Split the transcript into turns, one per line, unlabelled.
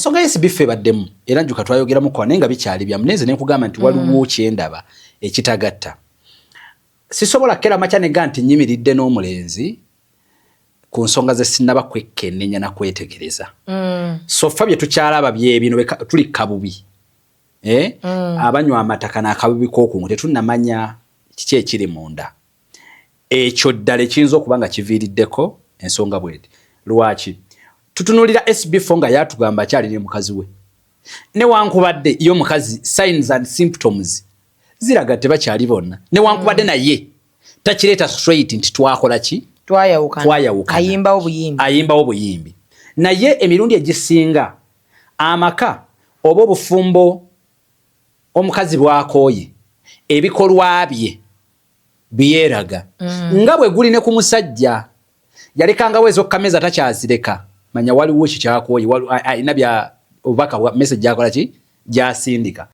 ensonga yesibiffe baddemu era njuka twayogeramu kwa nenga bikyali bya muneze ne kugamba nti waliwo kyendaba ekitagatta sisobola kera macha ne ganti nyimiridde n'omulenzi ku nsonga ze sinnaba kwekkenenya na kwetegereza so fabye tukyalaba bye bino tuli kabubi abanywa amataka na kabubi koku tetunnamanya kiki ekiri munda ekyo ddala ekiyinza okuba nga kiviiriddeko ensonga bweti lwaki tutunulira SB4 nga yatugamba kyali ne mukazi we ne wankubadde iyo mukazi signs and symptoms ziraga tebakyali bonna ne wankubadde naye takireta straight nti twakola ki twayawukana ayimbawo buyimbi naye emirundi egisinga amaka oba obufumbo omukazi bwakoye ebikolwa bye biyeraga nga bwe guli ne ku musajja yalekanga wezo kameza takyazireka manya waliwo kikyakoye alina bya obaka message yakola ki gyasindika